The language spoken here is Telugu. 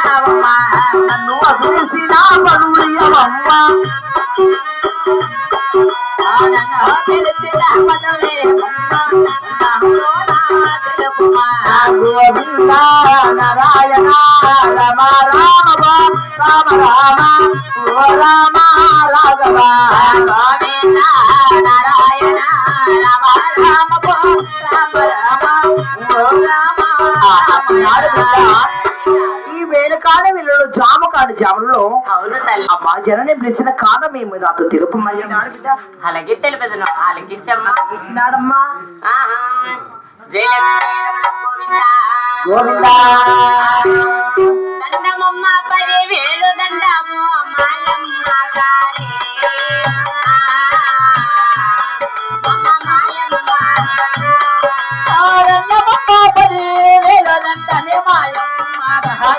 నన్ను అభిసిన బరువుయవమ్మ గోవింద నారాయణ రమ రామ రామ రామ ఓ రామ రాఘవ గోవింద నారాయణ రమ రామ రామ రామ ఓ రామ. ఈ వేళకాల వీళ్ళలో జామ కాని జాములలో అమ్మా జనని పిలిచిన కారణమేమో నాకు తెలుపు మంచినాడు బిడ్డ. అలాగే తెలిపేదను ఆలకించమ్మా ఇచ్చినాడమ్మా. జయలక్ష్మి గోవింద గోవింద